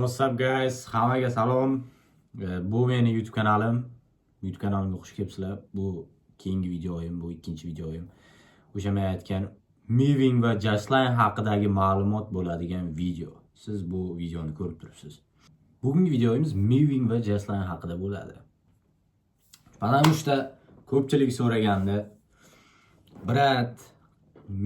What's up guys? Hammaga salom. Bu meni YouTube kanalim. YouTube kanalimga xush kelibsizlar. Bu keyingi videoyim, bu ikkinchi videoyim. O'sha men aytgan Miving va Justline haqidagi ma'lumot bo'ladigan video. Siz bu videoni ko'rib turibsiz. Bugungi videoyimiz Miving va Justline haqida bo'ladi. Потому что ko'pchilik so'raganda, "Brat,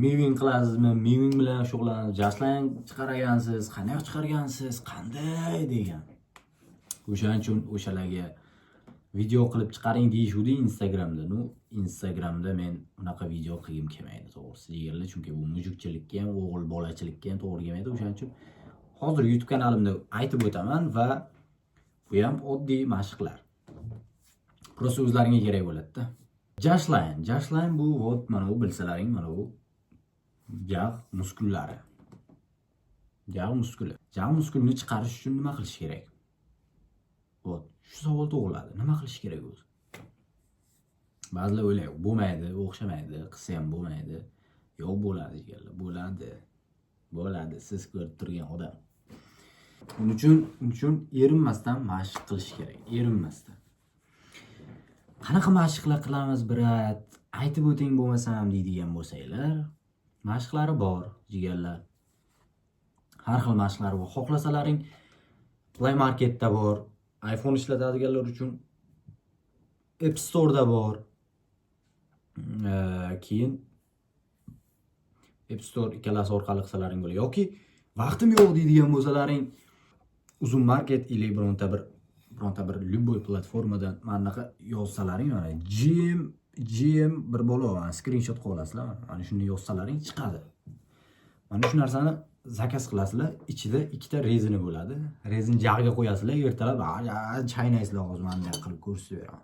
Miving qilasizmi? Miving bilan shug'ullanasiz, Justline chiqargansiz, qanday chiqargansiz, qanday?" degan. O'shaning uchun o'shalarga video qilib chiqaring deyishuvdi Instagramda. Instagramda men unaqa video qilgim kelmaydi, to'g'risi deganlar, chunki bu mujukchilikka ham, o'g'il bolachilikka ham to'g'ri kelmaydi. O'shaning uchun hozir YouTube kanalimda aytib o'taman va bu ham oddiy mashqlar. Prosta o'zlaringga kerak bo'ladi-da. Justline bu mana bu bilsalaring, mana bu jag' muskullari. Jag' muskuli. Jag' muskulini chiqarish uchun nima qilish kerak? Shu savol tug'iladi. Nima qilish kerak o'zi? Ba'zilar o'ylaydi, bo'lmaydi, o'xshamaydi, qilsa ham bo'lmaydi. Yo'q, bo'ladi deganlar. Bo'ladi. Siz ko'rib turgan odam. Buning uchun erinmasdan mashq qilish kerak. Erinmasdan. Qanaqa mashqlar qilamiz, brat? Aytib o'ting bo'lmasam deydigan bo'lsanglar, mashqlari bor, jigarlar. Har xil mashqlar bor. Xohlasalaring Play Marketda bor. iPhone ishlatadiganlar uchun App Store'da bor. Keyin App Store ikkalasi orqali qilsalaring bo'ladi. Yoki vaqtim yo'q deydigan bo'lsalaring, Uzun Market ili bironta bir любой platformadan manaqa yozsalaring, mana GM bir bola, screenshot qilib olasizlar. Mana shuni yozsalaring chiqadi. Mana shu narsani zakaz qilasizlar, ichida ikkita rezini bo'ladi. Rezin jag'iga qo'yasizlar, ertalab chaynaysizlar, hozir mana bunday qilib ko'rsatib beraman.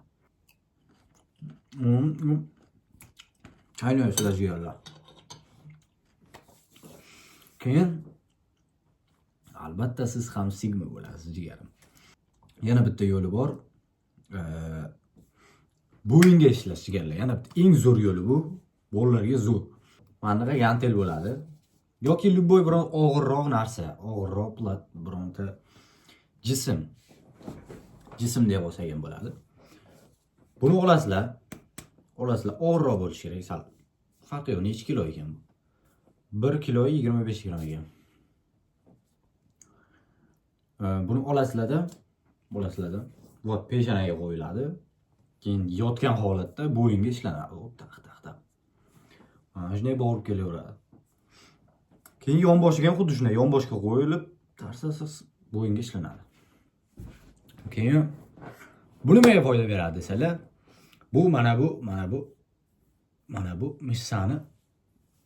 Chaynaysizlar jigarlar. Keyin albatta siz ham Sigma bo'lasiz jigarim. Yana bitta yo'li bor. Bo'yinga ishlash jigarlar. Yana bitta eng zo'r yo'li bu. Bolalarga zo'r. Manaqa gantel bo'ladi. Yoki любой biron og'irroq narsa, og'irroq bironta jism deb olsak ham bo'ladi. Buni olasizlar, og'irroq bo'lishi kerak. Sal farqi yo'q, necha kilo ekan bu? 1 kilo 25 gram ekan. Buni olasizlar-da, vot peshanaga qo'yiladi. Keyin yotgan holatda bo'yinga ishlanadi. Taq. Mana shunday borib kelaveradi. Keyin yonboshiga ham xuddi shunday yonboshga qo'yilib, tarsasiz bo'yinga ishlanadi. Keyin bu nimaga foyda beradi desalar, bu mana bu mishsani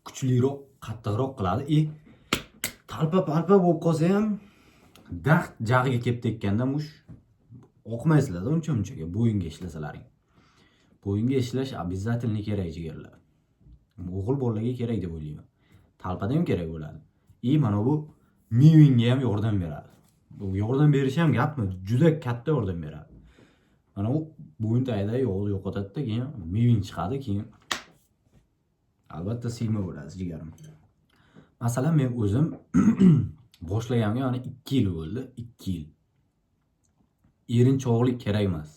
kuchliroq, qattiqroq qiladi. Talpa bo'lib qolsa ham daxt jag'iga kelib tekkanda oqmaysizlar uncha-munchaga bo'yinga ishlasalaring. Bo'yinga ishlash обязательно kerak jigarlar. O'g'il bolalarga kerak deb o'ylayman. Talpada ham kerak bo'ladi. Mana bu Mivingga ham yordam beradi. Bu yordam berishi ham gapmi? Juda katta yordam beradi. Mana bu bo'yin tagida yog'ni yo'qotadi-da, keyin Miving chiqadi, keyin albatta Sigma bo'ladi jigarim. Masalan, men o'zim boshlaganimga mana 2 yil bo'ldi, 2 yil. Erinchoqlik kerak emas.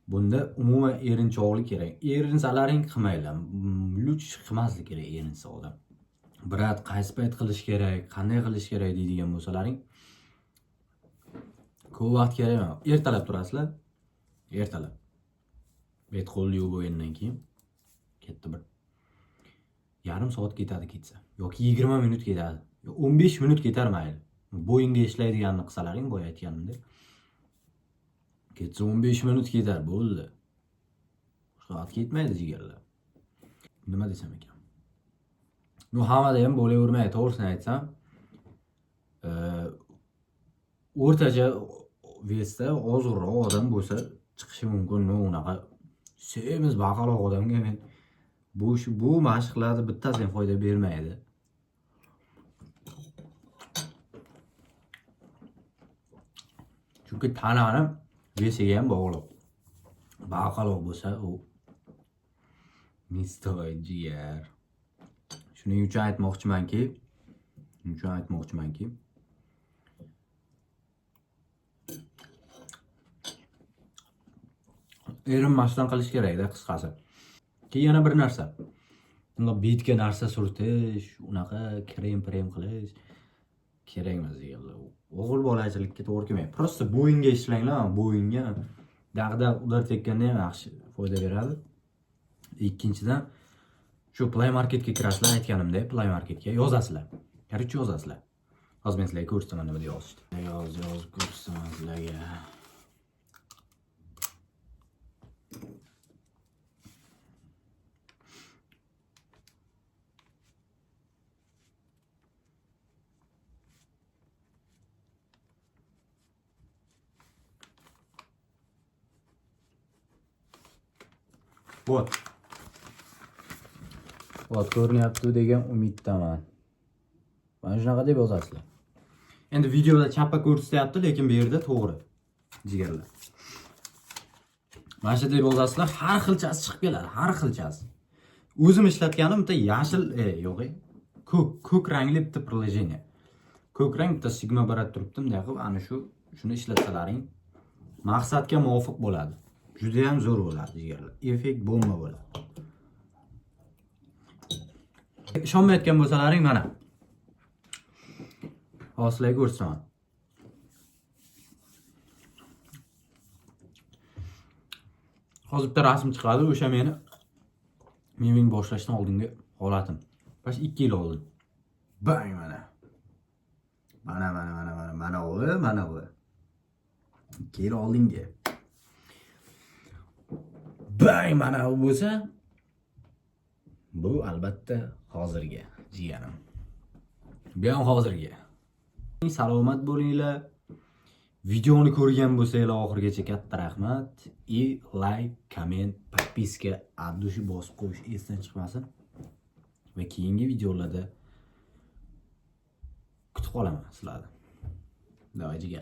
Bunda umuman erinchoqlik kerak. Erinsalaring qilmanglar. Luch qilmaslik kerak erinsa odam. Brat, qaysi payt qilish kerak, qanday qilish kerak deydigan bo'lsalaring, ko'p vaqt kerak emas. Ertalab turasizlar. Ertalab. Bet qo'lni yuvib bo'lgandan keyin katta bir yarim soat ketsa, yoki 20 minut ketadi, yoki 15 minut ketar mayli. Bo'yinga ishlaydiganini qilsalaring, boya aytganimdek. Ketsa 15 minut ketar, bo'ldi. Soat ketmaydi jigarlar. Nima desam ekan? Hammada ham bo'lavermaydi, to'g'risini aytsam. O'rtacha vesda ozg'inroq odam bo'lsa chiqishi mumkin. Unaqa semiz baqaloq odamga men bu mashqlarni bittasi ham foyda bermaydi. Chunki tanani vesiga ham bog'liq. Baqaloq bo'lsa u mistoy jigar. Shuning uchun aytmoqchimanki, erinmasdan qilish kerakda qisqasi. Keyin yana bir narsa. Bunga betga narsa surtish, unaqa krem qilish kerak emas deganlar. O'g'il bolachilikka to'g'ri kelmaydi. Prosta bo'yinga ishlanglar, bo'yinga dag'da udar tekkanda ham yaxshi foyda beradi. Ikkinchidan shu Play Marketga kirasizlar, aytganimdek, Play Marketga yozasizlar. Короче, yozasizlar. Hozir men sizlarga ko'rsataman nima deb yozishdi. Yozib ko'rsataman sizlarga. Vot ko'rinyapti degan umiddaman. Mana shunaqa deb yozasizlar. Endi videoda chappa ko'rsatyapti, lekin bu yerda to'g'ri. Jigarlar. Mana shu deb yozasizlar, har xilchasi chiqib keladi, har xilchasi. O'zim ishlatganim bitta yashil, ko'k rangli bitta приложение. Ko'k rang bitta Sigma barat turibdi, bunday qilib ana shuni ishlatsalaring maqsadga muvofiq bo'ladi. Juda ham zo'r bo'ladi jigarlar. Effekt bomba bo'ladi. Ishonmayotgan bo'lsalaring mana. Hozirlarga ko'rsataman. Hozir bitta rasm chiqadi, o'sha meni meving boshlashdan oldingi holatim. Bash 2 yil oldin. Bang mana. Mana bu. 2 yil oldingi. Bang mana bu bo'lsa, bu albatta hozirgi jigarim. Bu ham hozirgi. Salomat bo'linglar. Videoni ko'rgan bo'lsanglar oxirigacha katta rahmat. Like, komment, podpiska, addushi bosib qo'yish esdan chiqmasin. Va keyingi videolarda kutib qolaman sizlarni. Davay jigarlar.